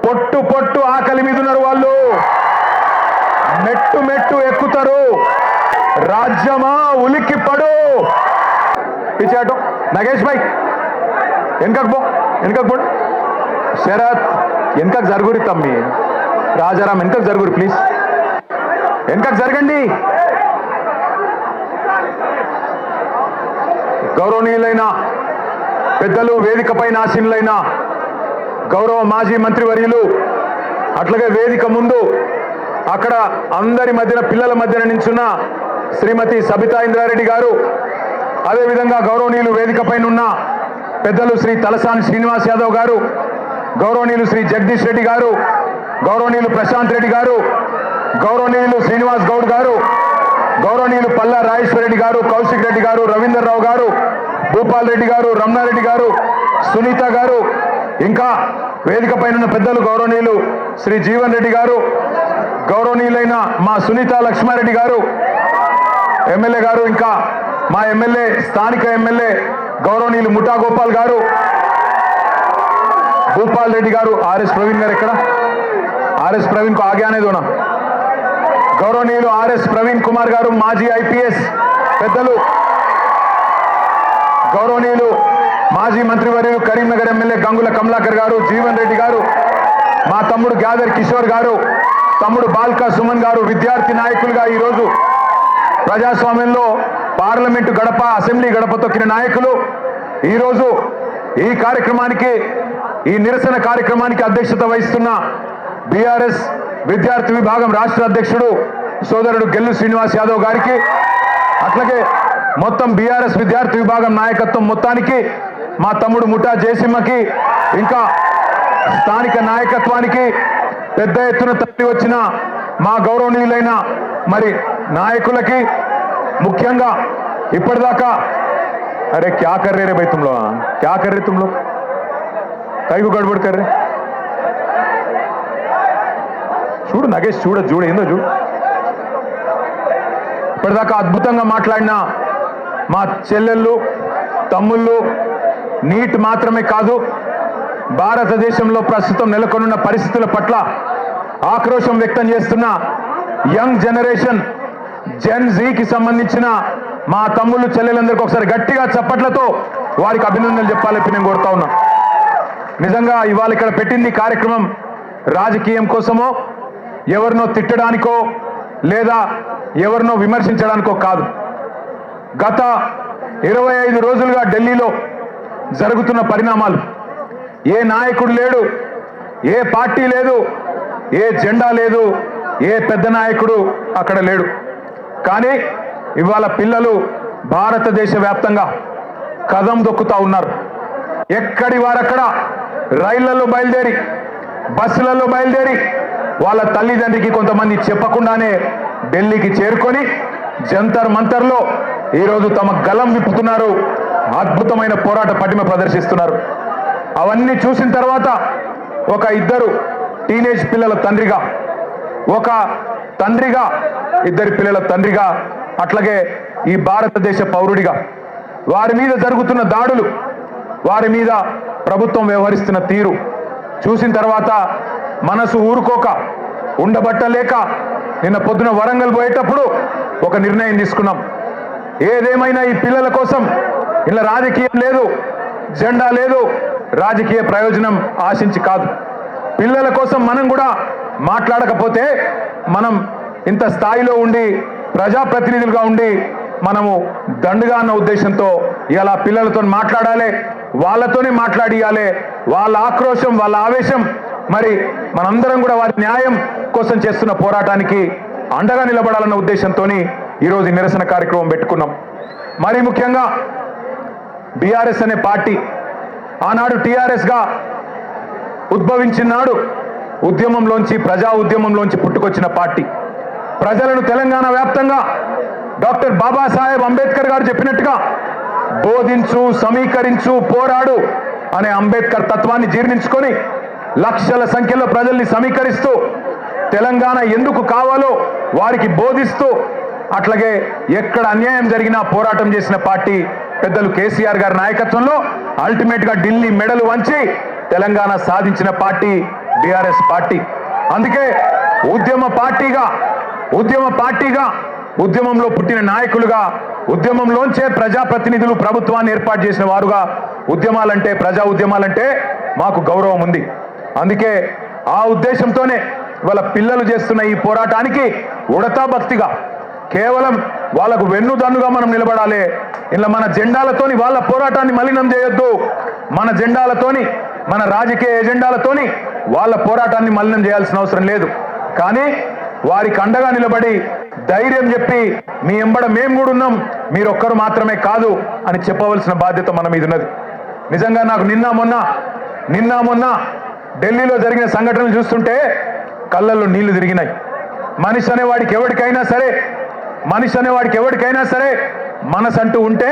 పొట్టు పొట్టు ఆకలి మీద ఉన్నారు వాళ్ళు, మెట్టు మెట్టు ఎక్కుతారు. రాజ్యమా ఉలిక్కి పడు. పిచ్చాటం నగేష్ భాయ్ వెనకకు పో, వెనకకు పో. శరత్ వెనకకు జరుగురి తమ్మి, రాజారాం వెనకకు జరుగురి ప్లీజ్, వెనకకు జరగండి. గౌరవనీయులైన పెద్దలు, వేదిక పైన ఆసీనులైన గౌరవ మాజీ మంత్రివర్యులు, అట్లాగే వేదిక ముందు అక్కడ అందరి మధ్యన పిల్లల మధ్యన నించున్న శ్రీమతి సబితా ఇంద్రారెడ్డి గారు, అదేవిధంగా గౌరవనీయులు వేదిక పైన ఉన్న పెద్దలు శ్రీ తలసాని శ్రీనివాస్ యాదవ్ గారు, గౌరవనీయులు శ్రీ జగదీష్ రెడ్డి గారు, గౌరవనీయులు ప్రశాంత్ రెడ్డి గారు, గౌరవనీయులు శ్రీనివాస్ గౌడ్ గారు, గౌరవనీయులు పల్లా రాజేశ్వర రెడ్డి గారు, కౌశిక్ రెడ్డి గారు, రవీందర్ రావు గారు, భూపాల్ రెడ్డి గారు, రమణారెడ్డి గారు, సునీత గారు, ఇంకా వేదిక పైన ఉన్న పెద్దలు గౌరవనీయులు శ్రీ జీవన్ రెడ్డి గారు, గౌరవనీయులైన మా సునీత లక్ష్మారెడ్డి గారు ఎమ్మెల్యే గారు, ఇంకా మా ఎమ్మెల్యే స్థానిక ఎమ్మెల్యే గౌరవనీయులు ముఠా గోపాల్ గారు, భూపాల్ రెడ్డి గారు, ఆర్ఎస్ ప్రవీణ్ గారు ఎక్కడ, ఆర్ఎస్ ప్రవీణ్ కు ఆగానే దోనా, గౌరవనీయులు ఆర్ఎస్ ప్రవీణ్ కుమార్ గారు, మాజీ ఐపీఎస్ పెద్దలు, గౌరవనీయులు మాజీ మంత్రివర్యులు కరీంనగర్ ఎమ్మెల్యే గంగుల కమలాకర్ గారు, జీవన్ రెడ్డి గారు, మా తమ్ముడు గ్యాదర్ కిషోర్ గారు, తమ్ముడు బాల్కా సుమన్ గారు, విద్యార్థి నాయకులుగా ఈరోజు ప్రజాస్వామ్యంలో పార్లమెంటు గడప, అసెంబ్లీ గడప తొక్కిన నాయకులు ఈరోజు ఈ కార్యక్రమానికి, ఈ నిరసన కార్యక్రమానికి అధ్యక్షత వహిస్తున్న బీఆర్ఎస్ విద్యార్థి విభాగం రాష్ట్ర అధ్యక్షుడు సోదరుడు గెల్లు శ్రీనివాస్ యాదవ్ గారికి, అట్లాగే మొత్తం బీఆర్ఎస్ విద్యార్థి విభాగం నాయకత్వం మొత్తానికి, మా తమ్ముడు ముఠా జయసింహకి, ఇంకా స్థానిక నాయకత్వానికి, పెద్ద ఎత్తున తరలి వచ్చిన మా గౌరవనీయులైన మరి నాయకులకి, ముఖ్యంగా ఇప్పటిదాకా అరే క్యా కర్రే రే భయ్ తుమ్లో, క్యా కర్రే తుమ్లో, కైకు గడబడి కర్రే, చూడు నగేష్, చూడు ఏందో చూడు. ఇప్పటిదాకా అద్భుతంగా మాట్లాడిన మా చెల్లెళ్ళు, తమ్ముళ్ళు, నీట్ మాత్రమే కాదు, భారతదేశంలో ప్రస్తుతం నెలకొన్న పరిస్థితుల పట్ల ఆక్రోశం వ్యక్తం చేస్తున్న యంగ్ జనరేషన్ జెన్ జీకి సంబంధించిన మా తమ్ముళ్ళు, చెల్లెలందరికీ ఒకసారి గట్టిగా చప్పట్లతో వారికి అభినందనలు చెప్పాలని నేను కోరుతా ఉన్నా. నిజంగా ఇవాళ ఇక్కడ పెట్టింది కార్యక్రమం రాజకీయం కోసమో, ఎవరినో తిట్టడానికో లేదా ఎవరినో విమర్శించడానికో కాదు. గత 25 రోజులుగా ఢిల్లీలో జరుగుతున్న పరిణామాలు, ఏ నాయకుడు లేడు, ఏ పార్టీ లేదు, ఏ జెండా లేదు, ఏ పెద్ద నాయకుడు అక్కడ లేడు. కానీ ఇవాళ పిల్లలు భారతదేశ వ్యాప్తంగా కదం దొక్కుతా ఉన్నారు. ఎక్కడి వారక్కడ రైళ్లలో బయలుదేరి, బస్సులలో బయలుదేరి, వాళ్ళ తల్లిదండ్రికి కొంతమంది చెప్పకుండానే ఢిల్లీకి చేరుకొని జంతర్ మంతర్లో ఈరోజు తమ గలం విప్పుతున్నారు, అద్భుతమైన పోరాట పటిమ ప్రదర్శిస్తున్నారు. అవన్నీ చూసిన తర్వాత ఒక ఇద్దరు టీనేజ్ పిల్లల తండ్రిగా, ఒక తండ్రిగా, ఇద్దరి పిల్లల తండ్రిగా, అట్లాగే ఈ భారతదేశ పౌరుడిగా వారి మీద జరుగుతున్న దాడులు, వారి మీద ప్రభుత్వం వ్యవహరిస్తున్న తీరు చూసిన తర్వాత మనసు ఊరుకోక, ఉండబట్టలేక నిన్న పొద్దున వరంగల్ పోయేటప్పుడు ఒక నిర్ణయం తీసుకున్నాం. ఏదేమైనా ఈ పిల్లల కోసం ఇలా రాజకీయం లేదు, జెండా లేదు, రాజకీయ ప్రయోజనం ఆశించి కాదు. పిల్లల కోసం మనం కూడా మాట్లాడకపోతే మనం ఇంత స్థాయిలో ఉండి ప్రజాప్రతినిధులుగా ఉండి మనము దండుగా అన్న ఉద్దేశంతో ఇలా పిల్లలతో మాట్లాడాలి, వాళ్ళతోనే మాట్లాడియాలి. వాళ్ళ ఆక్రోశం, వాళ్ళ ఆవేశం, మరి మనందరం కూడా వారి న్యాయం కోసం చేస్తున్న పోరాటానికి అండగా నిలబడాలన్న ఉద్దేశంతో ఈరోజు నిరసన కార్యక్రమం పెట్టుకున్నాం. మరి ముఖ్యంగా బీఆర్ఎస్ అనే పార్టీ ఆనాడు టీఆర్ఎస్గా ఉద్భవించినాడు, ఉద్యమంలోంచి, ప్రజా ఉద్యమంలోంచి పుట్టుకొచ్చిన పార్టీ. ప్రజలను తెలంగాణ వ్యాప్తంగా డాక్టర్ బాబాసాహెబ్ అంబేద్కర్ గారు చెప్పినట్టుగా బోధించు, సమీకరించు, పోరాడు అనే అంబేద్కర్ తత్వాన్ని జీర్ణించుకొని లక్షల సంఖ్యలో ప్రజల్ని సమీకరిస్తూ తెలంగాణ ఎందుకు కావాలో వారికి బోధిస్తూ, అట్లాగే ఎక్కడ అన్యాయం జరిగినా పోరాటం చేసిన పార్టీ పెద్దలు కేసీఆర్ గారి నాయకత్వంలో అల్టిమేట్ గా ఢిల్లీ మెడలు వంచి తెలంగాణ సాధించిన పార్టీ బీఆర్ఎస్ పార్టీ. అందుకే ఉద్యమ పార్టీగా ఉద్యమంలో పుట్టిన నాయకులుగా, ఉద్యమంలోంచే ప్రజాప్రతినిధులు ప్రభుత్వాన్ని ఏర్పాటు చేసిన వారుగా ఉద్యమాలంటే, ప్రజా ఉద్యమాలంటే మాకు గౌరవం ఉంది. అందుకే ఆ ఉద్దేశంతోనే వాళ్ళ పిల్లలు చేస్తున్న ఈ పోరాటానికి ఉడతా భక్తిగా కేవలం వాళ్ళకు వెన్నుదన్నుగా మనం నిలబడాలి. ఇలా మన జెండాలతోని వాళ్ళ పోరాటాన్ని మలినం చేయొద్దు. మన జెండాలతోని, మన రాజకీయ ఎజెండాలతోని వాళ్ళ పోరాటాన్ని మలినం చేయాల్సిన అవసరం లేదు. కానీ వారికి అండగా నిలబడి ధైర్యం చెప్పి మీ ఎంబడ మేము కూడా ఉన్నాం, మీరొక్కరు మాత్రమే కాదు అని చెప్పవలసిన బాధ్యత మన మీద ఉన్నది. నిజంగా నాకు నిన్న మొన్న ఢిల్లీలో జరిగిన సంఘటనలు చూస్తుంటే కళ్ళల్లో నీళ్లు తిరిగినాయి. మనిషి అనేవాడికి ఎవరికైనా సరే మనసు అంటూ ఉంటే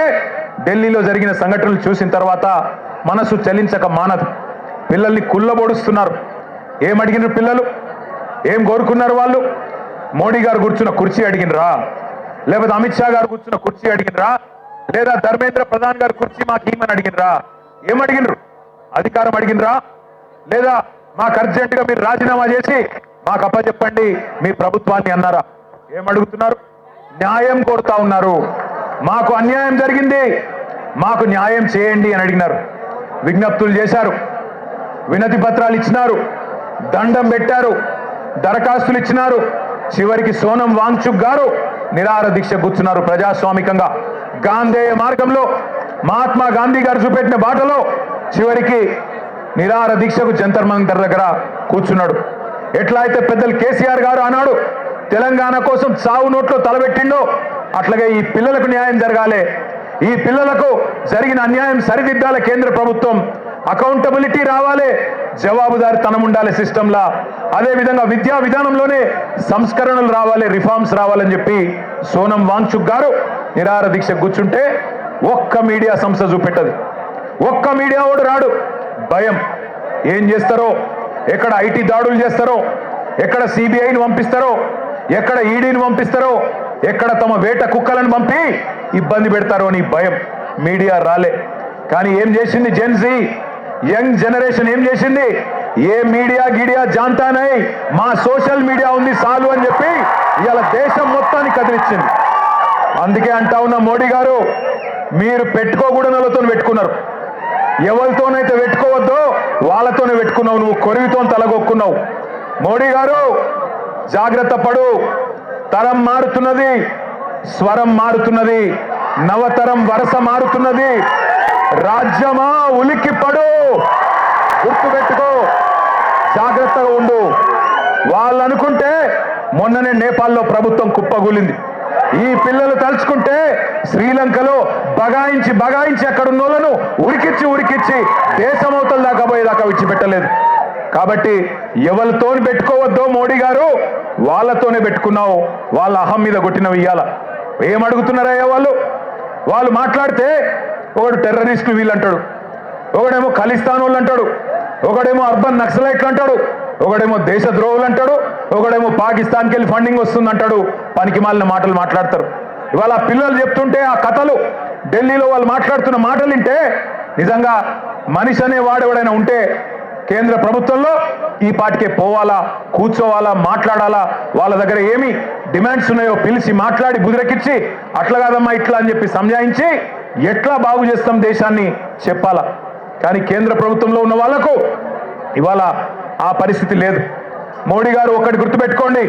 ఢిల్లీలో జరిగిన సంఘటనలు చూసిన తర్వాత మనసు చలించక మానదు. పిల్లల్ని కుళ్ళబొడుస్తున్నారు. ఏమడిగినారు పిల్లలు? ఏం కోరుకున్నారు వాళ్ళు? మోడీ గారు కూర్చున్న కుర్చీ అడిగినరా? లేకపోతే అమిత్ షా గారు కూర్చున్న కుర్చీ అడిగినరా? లేదా ధర్మేంద్ర ప్రధాన్ గారు కుర్చీ మాకు ఏమని అడిగినరా? ఏమడిగినరు? అధికారం అడిగినరా? లేదా మాకు అర్జెంటుగా మీరు రాజీనామా చేసి మాకు అప్పచెప్పండి మీ ప్రభుత్వాన్ని అన్నారా? ఏమడుగుతున్నారు? న్యాయం కోరుతా ఉన్నారు. మాకు అన్యాయం జరిగింది, మాకు న్యాయం చేయండి అని అడిగినారు. విజ్ఞప్తులు చేశారు, వినతి పత్రాలు ఇచ్చినారు, దండం పెట్టారు, దరఖాస్తులు ఇచ్చినారు. చివరికి సోనం వాంగ్చుక్ గారు నిరాహార దీక్ష కూర్చున్నారు. ప్రజాస్వామికంగా గాంధేయ మార్గంలో మహాత్మా గాంధీ గారు చూపెట్టిన బాటలో చివరికి నిరాహార దీక్షకు జంతర్ మంతర్ దగ్గర కూర్చున్నాడు. ఎట్లా అయితే పెద్దలు కేసీఆర్ గారు ఆనాడు తెలంగాణ కోసం చావు నోట్లో తలబెట్టిండో అట్లాగే ఈ పిల్లలకు న్యాయం జరగాలి, ఈ పిల్లలకు జరిగిన అన్యాయం సరిదిద్దాలి. కేంద్ర ప్రభుత్వం అకౌంటబిలిటీ రావాలి, జవాబుదారితనం ఉండాలి సిస్టంలా. అదేవిధంగా విద్యా విధానంలోనే సంస్కరణలు రావాలి, రిఫార్మ్స్ రావాలని చెప్పి సోనం వాంగ్చుక్ గారు నిరాహార దీక్ష కూర్చుంటే ఒక్క మీడియా సంస్థ చూపెట్టదు, ఒక్క మీడియా ఓడు రాడు. భయం. ఏం చేస్తారో, ఎక్కడ ఐటీ దాడులు చేస్తారో, ఎక్కడ సిబిఐని పంపిస్తారో, ఎక్కడ ఈడీని పంపిస్తారో, ఎక్కడ తమ వేట కుక్కలను పంపి ఇబ్బంది పెడతారో అని భయం. మీడియా రాలే. కానీ ఏం చేసింది జెన్జీ, యంగ్ జనరేషన్ ఏం చేసింది? ఏ మీడియా గిడియా జాంతానై, మా సోషల్ మీడియా ఉంది చాలు అని చెప్పి ఇవాళ దేశం మొత్తాన్ని కదిలిచ్చింది. అందుకే అంటా ఉన్న మోడీ గారు, మీరు పెట్టుకోకూడని వాళ్ళతో పెట్టుకున్నారు, ఎవరితోనైతే పెట్టుకోవద్దో వాళ్ళతోనే పెట్టుకున్నావు, నువ్వు కొరివితో తలగొక్కున్నావు. మోడీ గారు జాగ్రత్త పడు, తరం మారుతున్నది, స్వరం మారుతున్నది, నవతరం వరస మారుతున్నది. రాజ్యమా ఉలిక్కి పడు, గుర్తుపెట్టుకో, జాగ్రత్తగా ఉండు. వాళ్ళు అనుకుంటే మొన్ననే నేపాల్లో ప్రభుత్వం కుప్పగూలింది. ఈ పిల్లలు తలుచుకుంటే శ్రీలంకలో బగాయించి అక్కడ ఉన్న వాళ్ళను ఉరికిచ్చి దేశమవతల దాకా పోయేదాకా విడిచిపెట్టలేదు. కాబట్టి ఎవరితో పెట్టుకోవద్దో మోడీ గారు, వాళ్ళతోనే పెట్టుకున్నావు. వాళ్ళ అహం మీద కొట్టినవి ఇయ్యాల. ఏమడుగుతున్నారయ్యా వాళ్ళు మాట్లాడితే ఒకడు టెర్రరిస్టులు వీళ్ళు అంటాడు, ఒకడేమో ఖలిస్తాన్ వాళ్ళు అంటాడు, ఒకడేమో అర్బన్ నక్సలైట్లు అంటాడు, ఒకడేమో దేశద్రోహులు అంటాడు, ఒకడేమో పాకిస్తాన్కి వెళ్ళి ఫండింగ్ వస్తుంది అంటాడు. పనికి మాలిన మాటలు మాట్లాడతారు. ఇవాళ పిల్లలు చెప్తుంటే ఆ కథలు, ఢిల్లీలో వాళ్ళు మాట్లాడుతున్న మాటలు వింటే నిజంగా మనిషి అనే వాడెవడైనా ఉంటే కేంద్ర ప్రభుత్వంలో ఈ పాటికే పోవాలా, కూర్చోవాలా, మాట్లాడాలా. వాళ్ళ దగ్గర ఏమి డిమాండ్స్ ఉన్నాయో పిలిచి మాట్లాడి బుదిరెక్కించి అట్లా కాదమ్మా ఇట్లా అని చెప్పి సంజాయించి ఎట్లా బాగు చేస్తాం దేశాన్ని చెప్పాలా. కానీ కేంద్ర ప్రభుత్వంలో ఉన్న వాళ్లకు ఇవాళ ఆ పరిస్థితి లేదు. మోడీ గారు ఒక్కటి గుర్తుపెట్టుకోండి,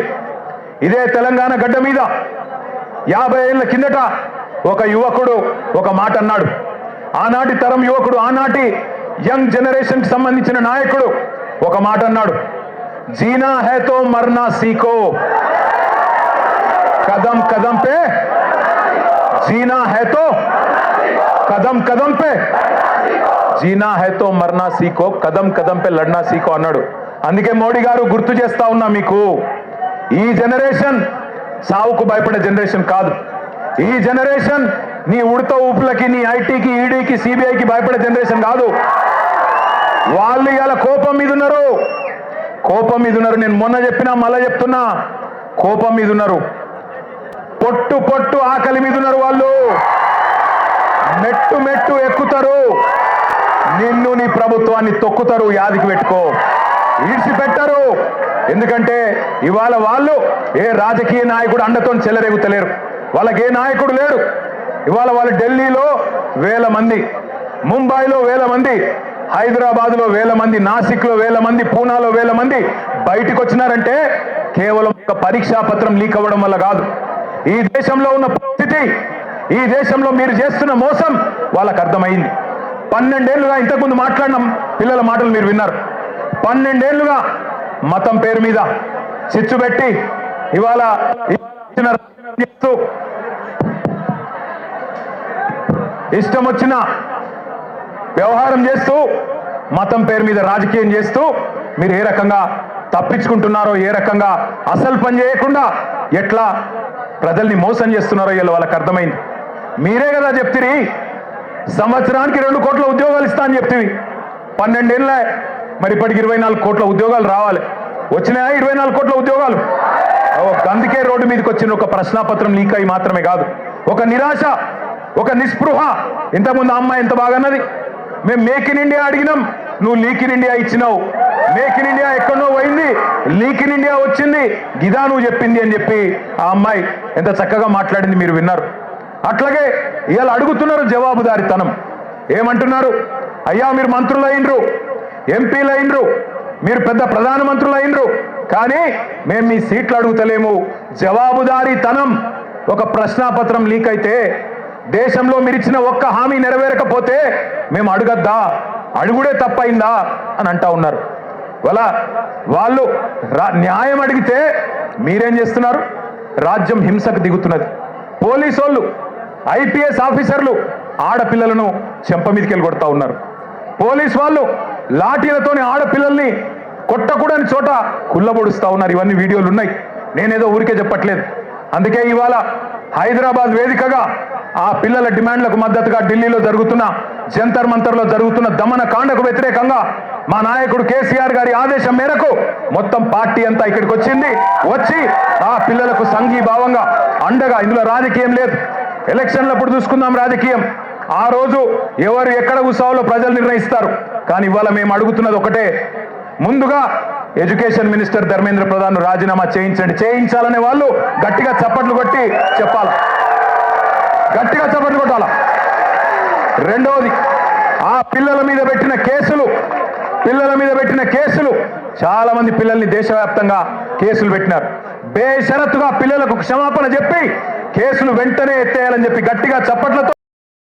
ఇదే తెలంగాణ గడ్డ మీద 50 ఏళ్ల కిందట ఒక యువకుడు ఒక మాట అన్నాడు. ఆనాటి తరం యువకుడు, ఆనాటి యంగ్ జనరేషన్ కి సంబంధించిన నాయకుడు ఒక మాట అన్నాడు, జీనా హై తో మర్నా సీఖో, కదం కదం పే జీనా హై తో కదం కదం పే జీనా హై తో మర్నా సీఖో, కదం కదం పే లడ్నా సీఖో అన్నాడు. అందుకే మోడీ గారు గుర్తు చేస్తా ఉన్నా మీకు, ఈ జనరేషన్ సావుకు భయపడే జనరేషన్ కాదు. ఈ జనరేషన్ నీ ఉడత ఊపులకి, నీ ఐటీకి, ఈడీకి, సిబిఐకి భయపడే జనరేషన్ కాదు. వాళ్ళు ఇవాళ కోపం మీద ఉన్నారు. నేను మొన్న చెప్పినా మళ్ళా చెప్తున్నా, కోపం మీద ఉన్నారు. పొట్టు ఆకలి మీద ఉన్నారు. వాళ్ళు మెట్టు ఎక్కుతారు, నిన్ను నీ ప్రభుత్వాన్ని తొక్కుతారు. యాదికి పెట్టుకో. ఈడ్చిపెట్టరు. ఎందుకంటే ఇవాళ వాళ్ళు ఏ రాజకీయ నాయకుడు అండతో చెలరేగుతలేరు, వాళ్ళకి ఏ నాయకుడు లేడు. ఇవాళ వాళ్ళు ఢిల్లీలో వేల మంది, ముంబైలో వేల మంది, హైదరాబాద్లో వేల మంది, నాసిక్లో వేల మంది, పూనాలో వేల మంది బయటకు వచ్చినారంటే కేవలం ఒక పరీక్షా పత్రం లీక్ అవ్వడం వల్ల కాదు. ఈ దేశంలో ఉన్న పరిస్థితి, ఈ దేశంలో మీరు చేస్తున్న మోసం వాళ్ళకు అర్థమైంది. 12 ఏళ్లుగా ఇంతకుముందు మాట్లాడిన పిల్లల మాటలు మీరు విన్నారు. 12 ఏళ్లుగా మతం పేరు మీద చిచ్చు పెట్టి ఇవాళ ఇష్టం వచ్చిన వ్యవహారం చేస్తూ మతం పేరు మీద రాజకీయం చేస్తూ మీరు ఏ రకంగా తప్పించుకుంటున్నారో, ఏ రకంగా అసలు పని చేయకుండా ఎట్లా ప్రజల్ని మోసం చేస్తున్నారో ఇలా వాళ్ళకి అర్థమైంది. మీరే కదా చెప్తిరి సంవత్సరానికి 2 కోట్ల ఉద్యోగాలు ఇస్తా అని చెప్తివి. 12 ఏళ్ళే, మరి ఇప్పటికి 24 కోట్ల ఉద్యోగాలు రావాలి. వచ్చినాయా 24 కోట్ల ఉద్యోగాలు? అందుకే రోడ్డు మీదకి వచ్చిన ఒక ప్రశ్నాపత్రం లీక్ అయి మాత్రమే కాదు, ఒక నిరాశ, ఒక నిస్పృహ. ఇంతకుముందు అమ్మాయి ఎంత బాగా అన్నది, మేము మేక్ ఇన్ ఇండియా అడిగినాం, నువ్వు లీక్ ఇన్ ఇండియా ఇచ్చినావు. మేక్ ఇన్ ఇండియా ఎక్కడో పోయింది, లీక్ ఇన్ ఇండియా వచ్చింది, గిదా నువ్వు చెప్పింది అని చెప్పి ఆ అమ్మాయి ఎంత చక్కగా మాట్లాడింది మీరు విన్నారు. అట్లాగే ఇవాళ అడుగుతున్నారు జవాబుదారితనం. ఏమంటున్నారు? అయ్యా మీరు మంత్రులు అయినరు, ఎంపీలు అయినరు, మీరు పెద్ద ప్రధానమంత్రులు అయినరు, కానీ మేము మీ సీట్లు అడుగుతలేము. జవాబుదారీతనం. ఒక ప్రశ్నాపత్రం లీక్ అయితే దేశంలో మీరు ఇచ్చిన ఒక్క హామీ నెరవేరకపోతే మేము అడగద్దా, అడుగుడే తప్పైందా అని అంటా ఉన్నారు. వాళ్ళు న్యాయం అడిగితే మీరేం చేస్తున్నారు? రాజ్యం హింసకు దిగుతున్నది. పోలీసు వాళ్ళు, ఐపీఎస్ ఆఫీసర్లు ఆడపిల్లలను చెంప మీదకి వెళ్ళి కొడతా ఉన్నారు. పోలీసు వాళ్ళు లాఠీలతోని ఆడపిల్లల్ని కొట్టకూడని చోట కుళ్ళబొడుస్తా ఉన్నారు. ఇవన్నీ వీడియోలు ఉన్నాయి, నేనేదో ఊరికే చెప్పట్లేదు. అందుకే ఇవాళ హైదరాబాద్ వేదికగా ఆ పిల్లల డిమాండ్లకు మద్దతుగా ఢిల్లీలో జరుగుతున్న జంతర్ మంతర్లో జరుగుతున్న దమన కాండకు వ్యతిరేకంగా మా నాయకుడు కేసీఆర్ గారి ఆదేశం మేరకు మొత్తం పార్టీ అంతా ఇక్కడికి వచ్చింది. వచ్చి ఆ పిల్లలకు సంఘీభావంగా అండగా, ఇందులో రాజకీయం లేదు, ఎలక్షన్లప్పుడు చూసుకుందాం రాజకీయం, ఆ రోజు ఎవరు ఎక్కడ కూర్చోవాలో ప్రజలు నిర్ణయిస్తారు. కానీ ఇవాళ మేము అడుగుతున్నది ఒకటే, ముందుగా ఎడ్యుకేషన్ మినిస్టర్ ధర్మేంద్ర ప్రధాన్ రాజీనామా చేయించండి. చేయించాలనే వాళ్ళు గట్టిగా చప్పట్లు కొట్టి చెప్పాలి, గట్టిగా చప్పట్లు కొట్టాల. రెండోది, ఆ పిల్లల మీద పెట్టిన కేసులు చాలా మంది పిల్లల్ని దేశవ్యాప్తంగా కేసులు పెట్టినారు. బేషరతుగా పిల్లలకు క్షమాపణ చెప్పి కేసులు వెంటనే ఎత్తేయాలని చెప్పి గట్టిగా చప్పట్లతో